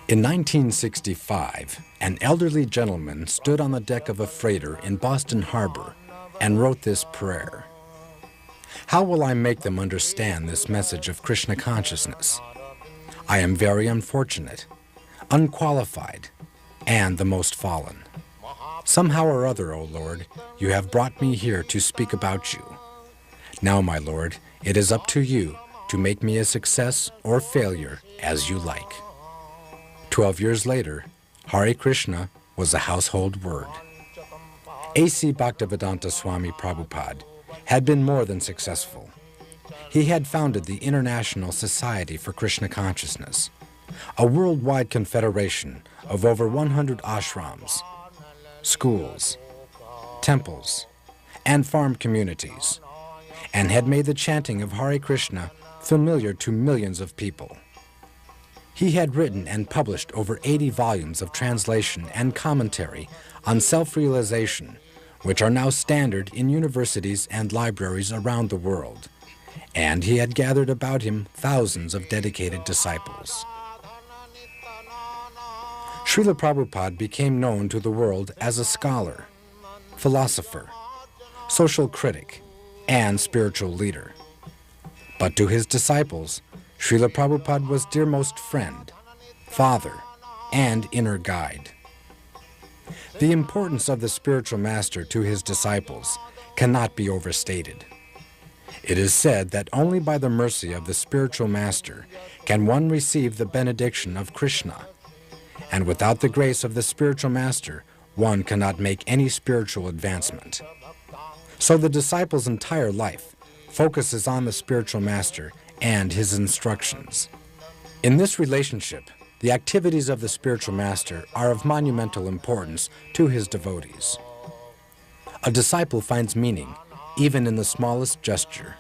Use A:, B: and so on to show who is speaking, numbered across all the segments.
A: In 1965, an elderly gentleman stood on the deck of a freighter in Boston Harbor and wrote this prayer. How will I make them understand this message of Krishna consciousness? I am very unfortunate, unqualified, and the most fallen. Somehow or other, O Lord, you have brought me here to speak about you. Now, my Lord, it is up to you to make me a success or failure as you like. 12 years later, Hare Krishna was a household word. A.C. Bhaktivedanta Swami Prabhupada had been more than successful. He had founded the International Society for Krishna Consciousness, a worldwide confederation of over 100 ashrams, schools, temples, and farm communities, and had made the chanting of Hare Krishna familiar to millions of people. He had written and published over 80 volumes of translation and commentary on self-realization, which are now standard in universities and libraries around the world, and he had gathered about him thousands of dedicated disciples. Śrīla Prabhupāda became known to the world as a scholar, philosopher, social critic, and spiritual leader. But to his disciples, Śrīla Prabhupāda was dearmost friend, father, and inner guide. The importance of the spiritual master to his disciples cannot be overstated. It is said that only by the mercy of the spiritual master can one receive the benediction of Krishna, and without the grace of the spiritual master, one cannot make any spiritual advancement. So the disciple's entire life focuses on the spiritual master and his instructions. In this relationship, the activities of the spiritual master are of monumental importance to his devotees. A disciple finds meaning even in the smallest gesture.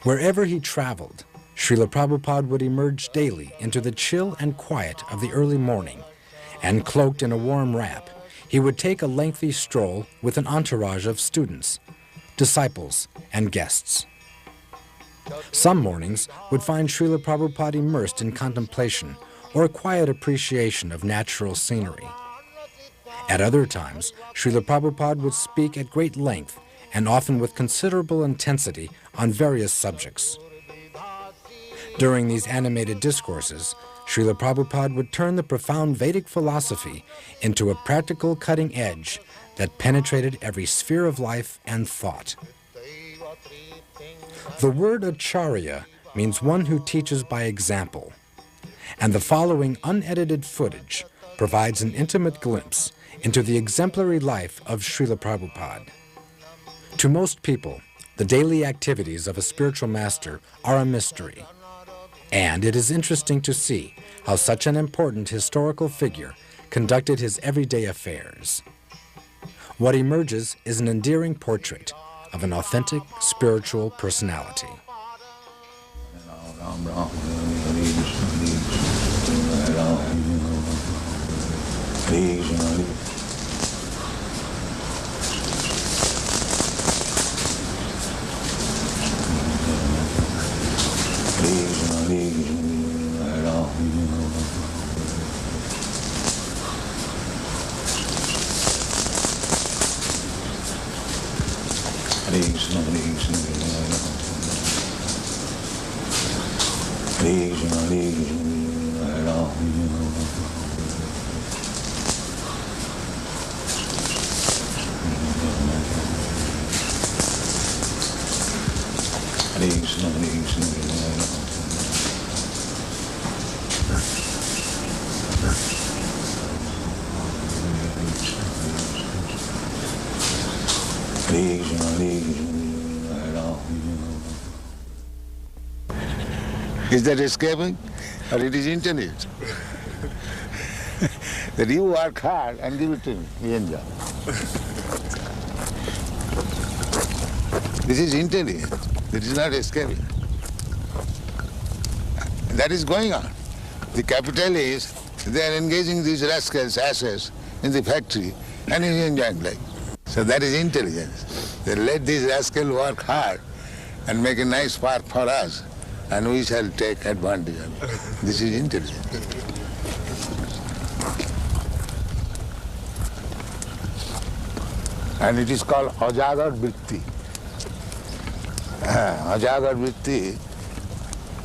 A: Wherever he traveled, Śrīla Prabhupāda would emerge daily into the chill and quiet of the early morning, and cloaked in a warm wrap, he would take a lengthy stroll with an entourage of students, disciples, and guests. Some mornings would find Śrīla Prabhupāda immersed in contemplation or a quiet appreciation of natural scenery. At other times, Śrīla Prabhupāda would speak at great length and often with considerable intensity on various subjects. During these animated discourses, Śrīla Prabhupāda would turn the profound Vedic philosophy into a practical cutting edge that penetrated every sphere of life and thought. The word Acharya means one who teaches by example, and the following unedited footage provides an intimate glimpse into the exemplary life of Śrīla Prabhupāda. To most people, the daily activities of a spiritual master are a mystery, and it is interesting to see how such an important historical figure conducted his everyday affairs. What emerges is an endearing portrait of an authentic spiritual personality.
B: Is that escaping? Or it is intelligent? That you work hard and give it to me, we enjoy. This is intelligent. It is not escaping. That is going on. The capitalists, they are engaging these rascals, asses, in the factory and he's enjoying life. So that is intelligence. They let these rascals work hard and make a nice park for us, and we shall take advantage of it. This is intelligence. And it is called ajagar vritti. Ajagar vritti,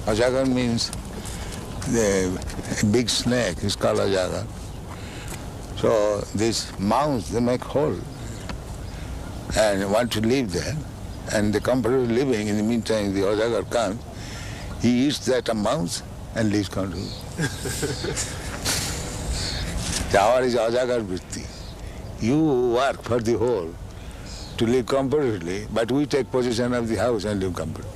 B: ajagar means the big snake is called ajagar. So these mouse, they make hole and want to live there, and the comfortable living. In the meantime, the ajagar comes, he eats that mouse and lives comfortably. So our is ajagar vritti. You work for the whole to live comfortably, but we take possession of the house and live comfortably.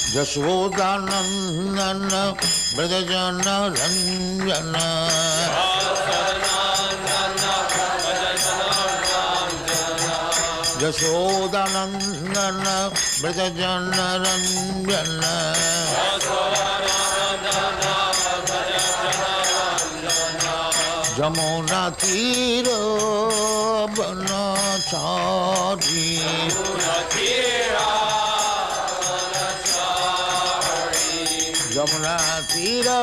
C: Yashodanandana Brajana Ranjana Yashodanandana Brajana Ranjana Jamuna Tira Banachari Jamuna Tira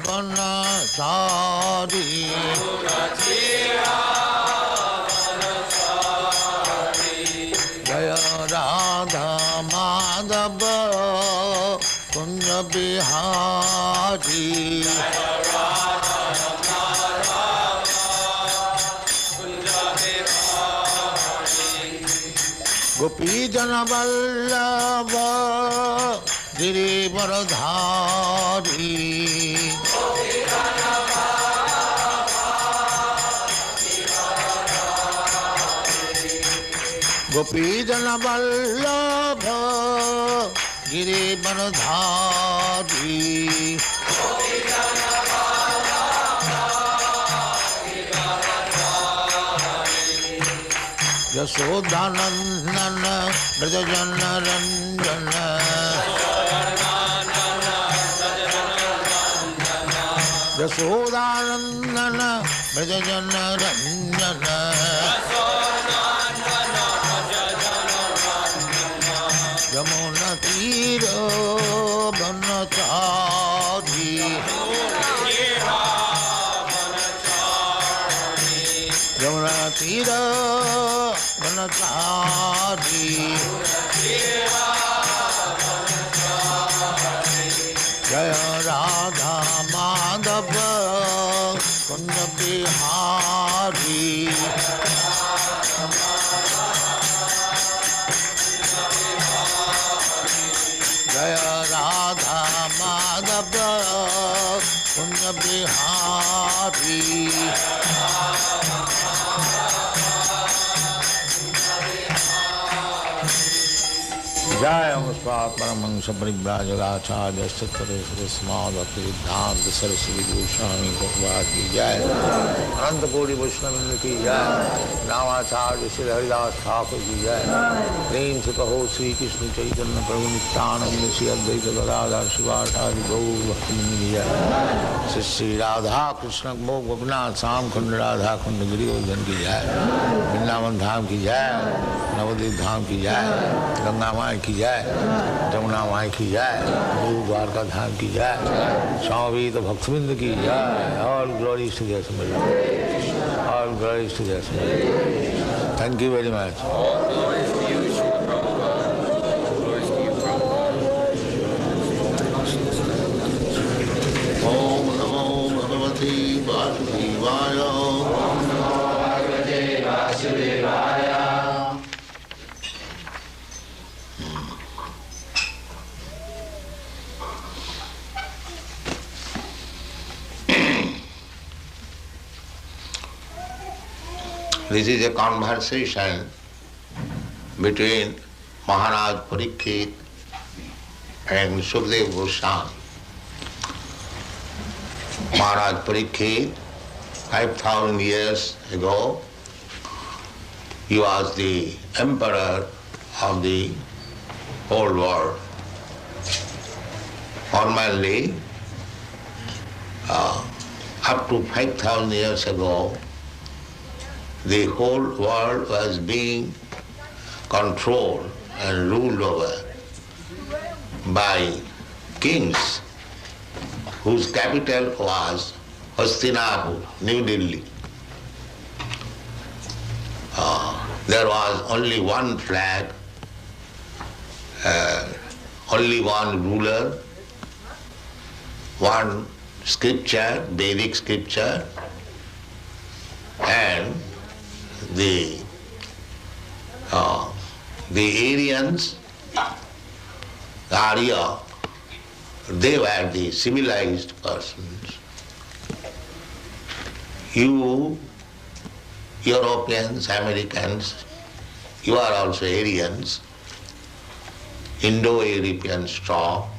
C: Banachari Jaya Radha Madhava Kunja Bihari Gopi Jana Vallabha Diri berarti Gopi Jana Vallabha Diri berarti Yashodanandana Brajana Ranjana Yashodanandana Brajana Ranjana Yamuna Tira Banachari Yamuna Tira Banachari Jaya Radha Madhava Kunja Bihari Jaya Radha Madhava Kunja Bihari Jaya Muspat Paramangsa Paribrajaka Acharya Sattare Sarasmadhati Siddhanta Saraswati Goswami Prabhupada ki Jai Ananta Kodi Vaishnava ki Jai Acharya Śrīla Prabhupāda ki Jai Prem se kaho Sri Krishna Chaitanya Prabhu Nityananda Sri Advaita Gadadhar Shivācharya Gaur Bhakti ki Jai Shri Radha Krishna Mok Gopinath Sam Khund Radha Khund Giri Godan ki jai, Vrindavan Dham ki jai, Navadvip Dham ki jai, Ganga Mai ki jai, Jamuna Mai ki jai, Guru Dwarka Dham ki jai, Swami Bhaktivinda ki jai. All glories to the Assembled Lord. All glories to the Assembled Lord. Thank you very much.
D: All glories to you, Śrīla Prabhupāda. All glories to you, Prabhupada.
C: Om Namo Bhagavate Vasudevaya.
D: Om Namo Bhagavate Vasudevaya.
C: This is a conversation between Maharaj Berikut and Sukadeva Goswami. Maharaj Berikut, 5,000 years ago, he was the emperor of the whole world. Formerly, up to 5,000 years ago, the whole world was being controlled and ruled over by kings whose capital was Hastinapur, New Delhi. There was only one flag, only one ruler, one scripture, Vedic scripture, and the Aryans, the Acharya, they were the civilized persons. You, Europeans, Americans, you are also Aryans, Indo-European stock,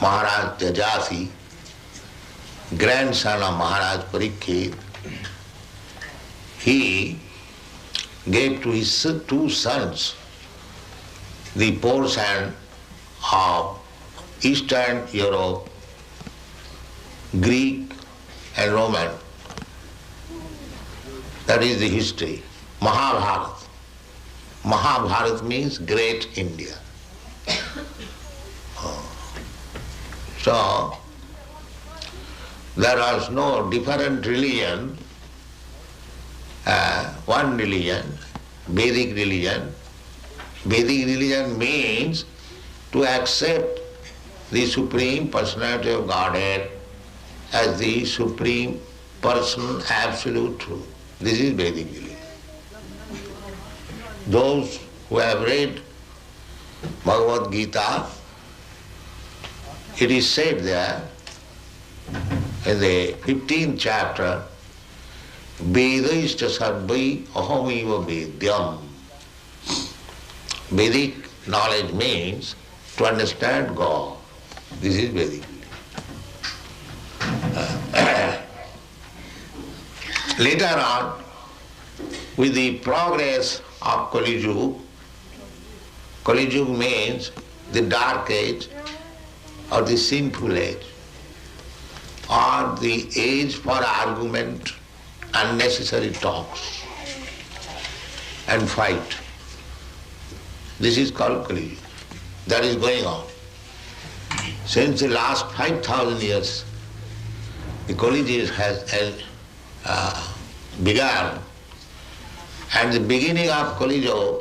C: Maharaj Jajasi, grandson of Maharaj Berikut, he gave to his two sons the portion of Eastern Europe, Greek and Roman. That is the history. Mahabharata. Mahabharata means great India. So, there was no different religion, one religion, Vedic religion. Vedic religion means to accept the Supreme Personality of Godhead as the Supreme Person, Absolute Truth. This is Vedic religion. Those who have read Bhagavad Gita, it is said there in the 15th chapter, Vedaishta sarvai ahamiva vedyam. Vedic knowledge means to understand God. This is Vedic. Later on, with the progress of Kali Yuga, Kali Yuga means the dark age or the sinful age, or the age for argument, unnecessary talks and fight. This is called Kali Yuga. That is going on. Since the last 5,000 years, the Kali Yuga has begun, and the beginning of Kali Yuga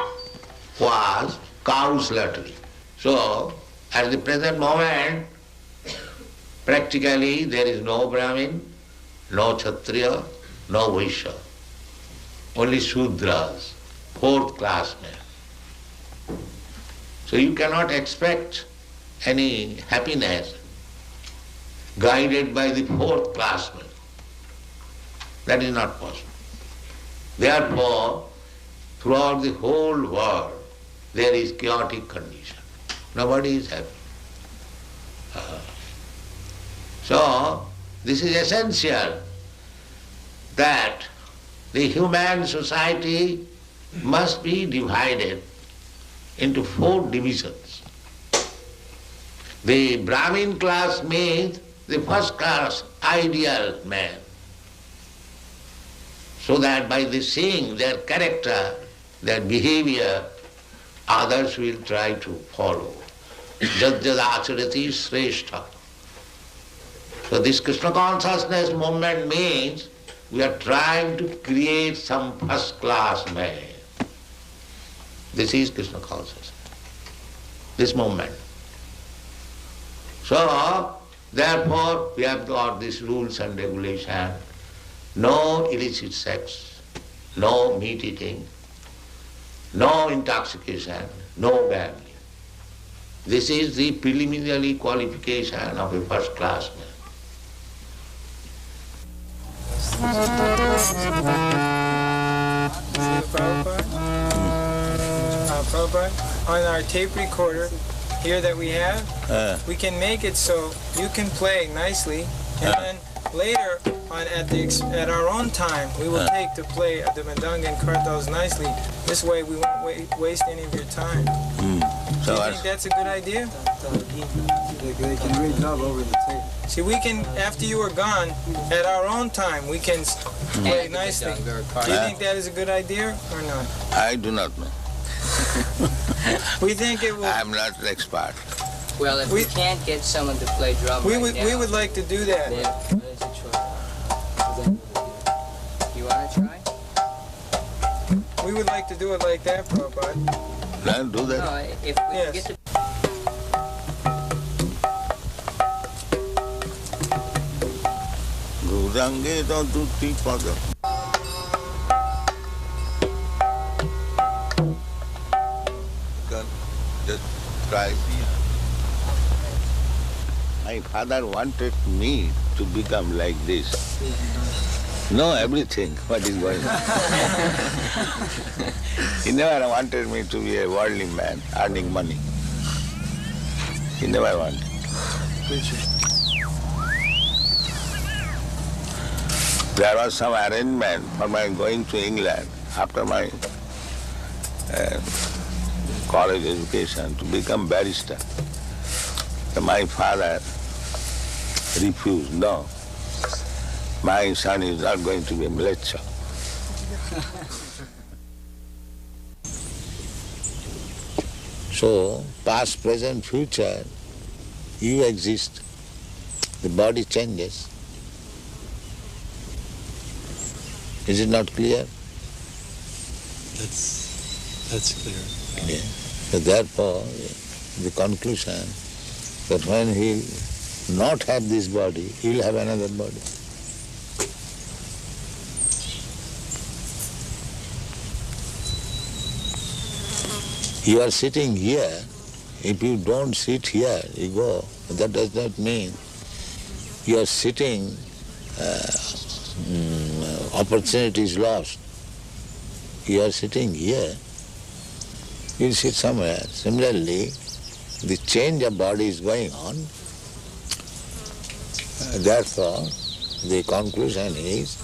C: was cow slaughtering. So, at the present moment, practically there is no Brahmin, no Kshatriya, no Vaishya, only Shudras, fourth class men. So you cannot expect any happiness guided by the fourth class men. That is not possible. Therefore, throughout the whole world, there is chaotic condition. Nobody is happy. So, this is essential that the human society must be divided into 4 divisions. The Brahmin class means the first class ideal man, so that by the seeing their character, their behavior, others will try to follow. Jad jad acharati shrestha. So this Krishna consciousness movement means we are trying to create some first class man. This is Krishna consciousness, this movement. So, therefore, we have got these rules and regulations. No illicit sex, no meat eating, no intoxication, no gambling. This is the preliminary qualification of a first class man.
E: Prabhupada, on our tape recorder here that we have, we can make it so you can play nicely, and then later on at our own time, we will take to play the Mridanga and kartals nicely. This way we won't waste any of your time. Do you think that's a good idea?
F: They can read love over the tape.
E: See, we can, after you are gone, at our own time, we can play nicely. Do you think that is a good idea or not?
C: I do not know.
E: We think it will.
C: I'm not an expert.
G: Well, if we can't get someone to play drum
E: we would like to do that.
G: Then there's a choice. You want to try?
E: We would like to do it like that, Prabhupada.
C: Can do that?
G: No, if we get to...
C: Gurange don't do tea pada. Just try. My father wanted me to become like this. Know everything, what is going on. He never wanted me to be a worldly man, earning money. He never wanted. There was some arrangement for my going to England after my college education to become barrister. So my father refused. No, my son is not going to be a mlecha. So, past, present, future, you exist. The body changes. Is it not clear?
F: That's clear.
C: Yeah. So therefore, the conclusion that when he'll not have this body, he'll have another body. You are sitting here. If you don't sit here, you go. That does not mean you are sitting, opportunity is lost. You are sitting here, you sit somewhere. Similarly, the change of body is going on. Therefore, the conclusion is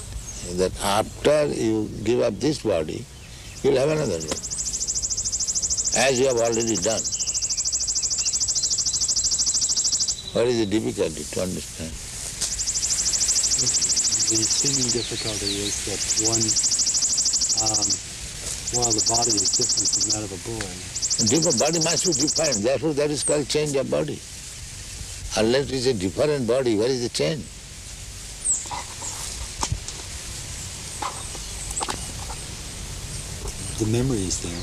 C: that after you give up this body, you'll have another body, as you have already done. What is the difficulty to understand?
F: The seeming difficulty is that while the body is different from that of a boy,
C: Different body must be different. Therefore, that is called change of body. Unless it is a different body, where is the change?
F: the memory is there,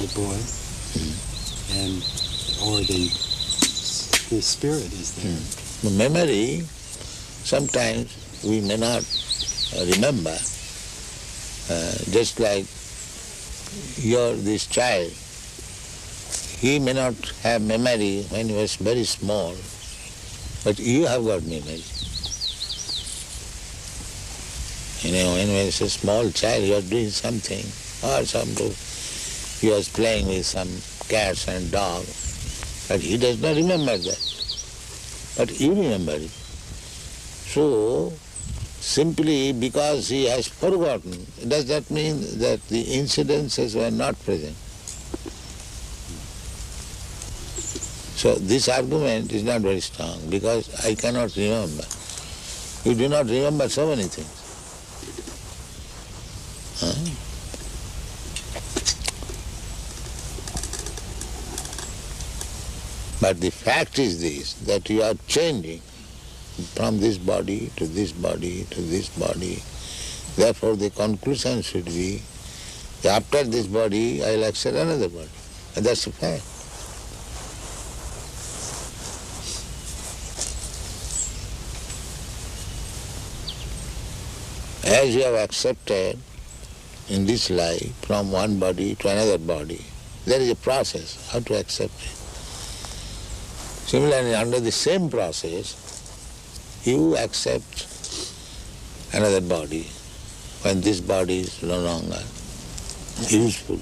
F: the boy, and or the spirit is there.
C: The memory, sometimes we may not remember. Just like this child, he may not have memory when he was very small, but you have got memory. You know, when he was a small child, you are doing something, or he was playing with some cats and dogs, but he does not remember that. But you remember it. So, simply because he has forgotten, does that mean that the incidences were not present? So this argument is not very strong because I cannot remember. You do not remember so many things. But the fact is this, that you are changing from this body to this body to this body. Therefore the conclusion should be, after this body I will accept another body. And that's a fact. As you have accepted in this life from one body to another body, there is a process how to accept it. Similarly, under the same process, you accept another body when this body is no longer useful.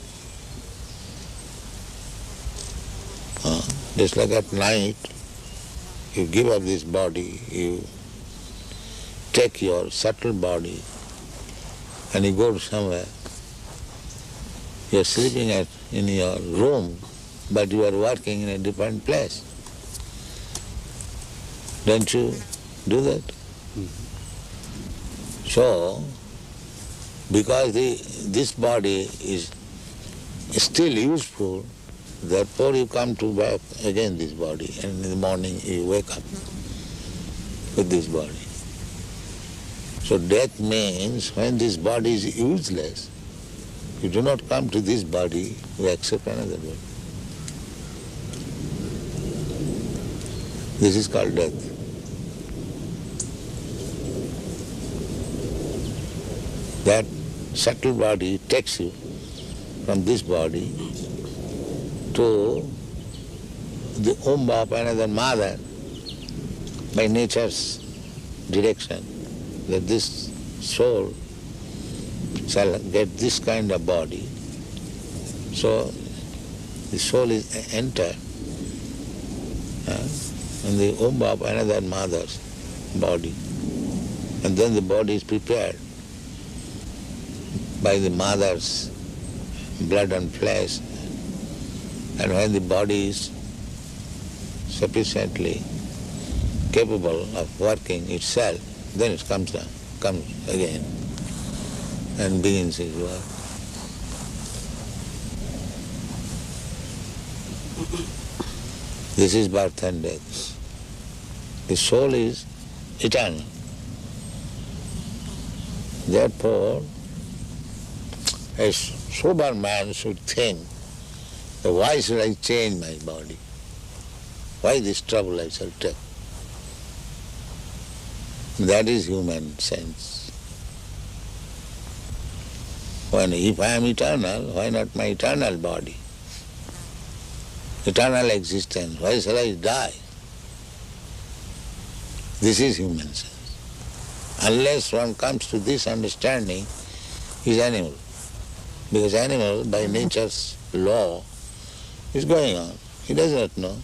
C: Just like at night, you give up this body, you take your subtle body and you go somewhere. You are sleeping in your room, but you are working in a different place. Don't you do that? Mm-hmm. So, because this body is still useful, therefore you come to back again this body, and in the morning you wake up with this body. So death means when this body is useless, you do not come to this body, you accept another body. This is called death. That subtle body takes you from this body to the womb of another mother by nature's direction, that this soul shall get this kind of body. So the soul is entered in the womb of another mother's body, and then the body is prepared by the mother's blood and flesh, and when the body is sufficiently capable of working itself, then it comes again and begins its work. This is birth and death. The soul is eternal. Therefore, a sober man should think, why should I change my body? Why this trouble I shall take? That is human sense. If I am eternal, why not my eternal body? Eternal existence, why shall I die? This is human sense. Unless one comes to this understanding, he is animal. Because animal, by nature's law, is going on. He does not know.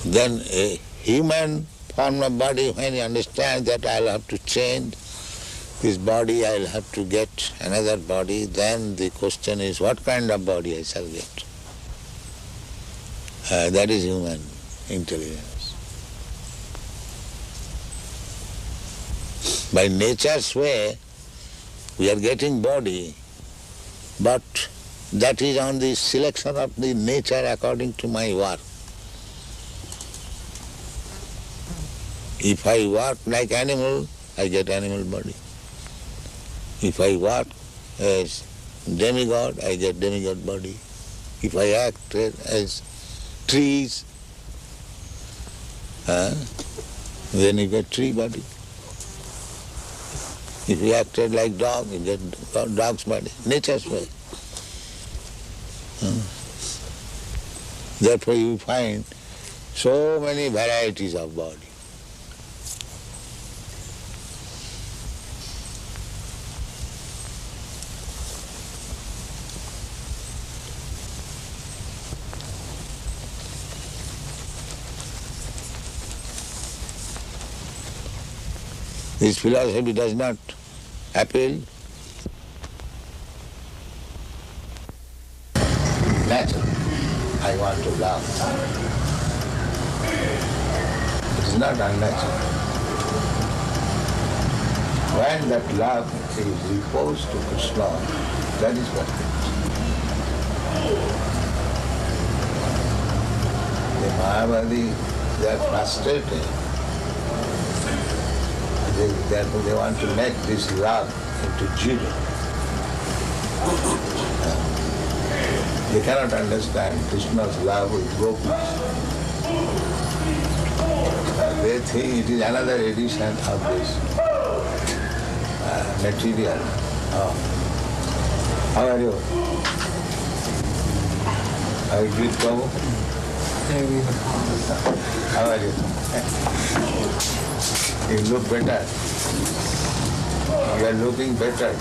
C: Then a human form of body, when he understands that I'll have to change this body, I'll have to get another body, then the question is, what kind of body I shall get? That is human intelligence. By nature's way, we are getting body, but that is on the selection of the nature according to my work. If I work like animal, I get animal body. If I work as demigod, I get demigod body. If I act as trees, then you get tree body. If you acted like dog, you get dog's body. Nature's way. Therefore you find so many varieties of body. This philosophy does not appeal I want to love. It is not unnatural. When that love is reposed to Krishna, that is what it is. The Mayavadi, they are frustrated. Therefore they want to make this love into judo. They cannot understand Krishna's love with gopis. They think it is another edition of this material. How are you? Are you good, Prabhu? How are you? You look better. You are looking better,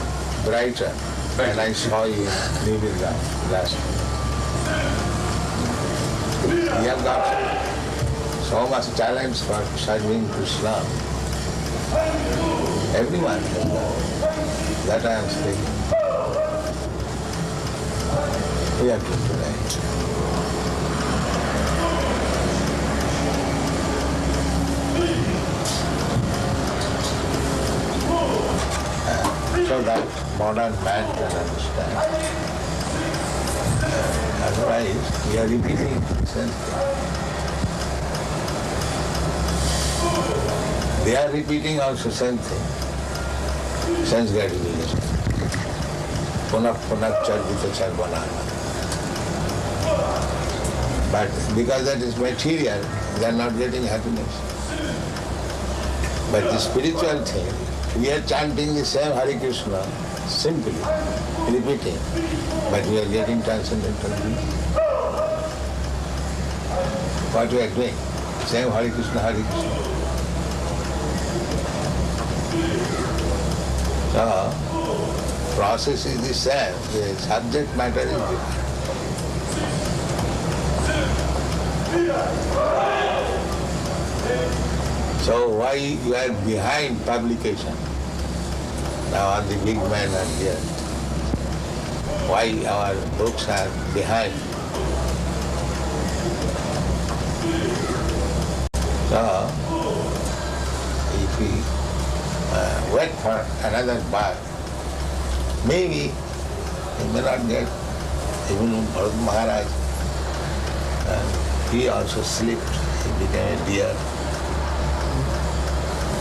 C: brighter than I saw you leaving last week. You have got so much talent for serving Krishna. Everyone has that. That I am speaking. We are good today. So that modern man can understand. Otherwise, we are repeating the same thing. They are repeating also same thing. Sense gratification. Punak charvita charvanana. But because that is material, they are not getting happiness. But the spiritual thing, we are chanting the same Hare Krishna, simply, repeating, but we are getting transcendental bliss. What we are doing? Same Hare Krishna, Hare Krishna. So, process is the same, the subject matter is different. So why you are behind publication? Now all the big men are here. Why our books are behind? So if we wait for another birth, maybe we may not get even Bharat Maharaj. He also slipped, he became a deer.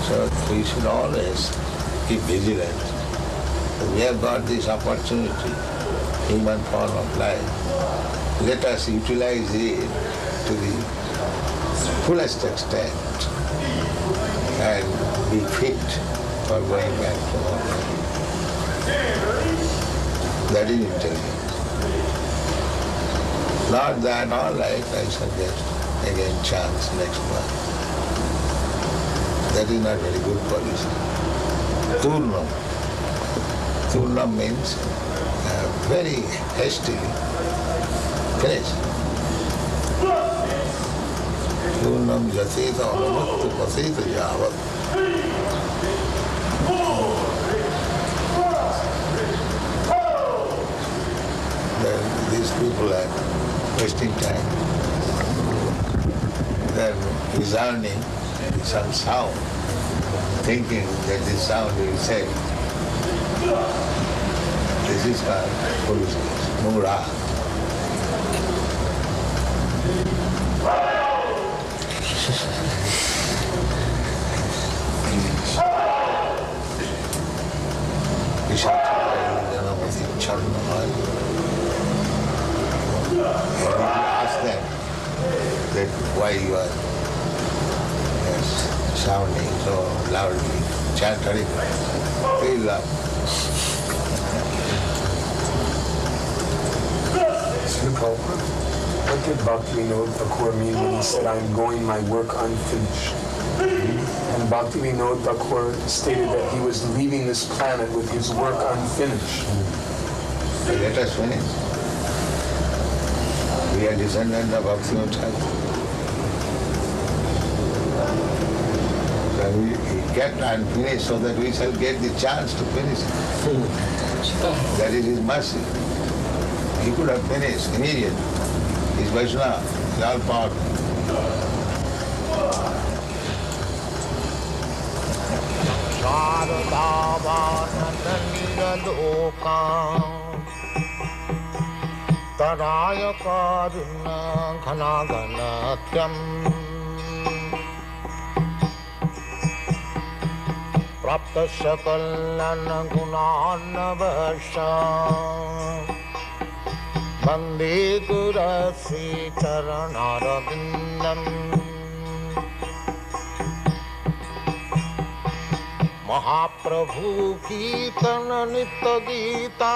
C: So we should always keep vigilant. We have got this opportunity, human form of life. Let us utilize it to the fullest extent and be fit for going back to our body. That is intelligence. Not that, all right, I shall get again chance next month. That is not very good policy. Turnam. Turnam means very hastily finish. Turnam jaseta anumukta paseta yavat. These people are wasting time. They are resounding some sound, thinking that this sound will say, this is called foolishness, mura. Ask them that why you are sounding so loudly, chant Hare Krishna. They love.
H: Srila Prabhupada, what did Bhaktivinoda Thakur mean when he said, I'm going my work unfinished? And Bhaktivinoda Thakur stated that he was leaving this planet with his work unfinished.
C: Let us finish. We are descendants of Bhaktivinoda Thakur. So he kept unfinished so that we shall get the chance to finish it. That is his mercy. He could have finished immediately. is Vaishnava, they are part.
I: Taraya karuna ghana ghanatyam prapta sakalana gunanavasha Bande gurasi charanarabindam Mahaprabhu Kirtana Nitya Gita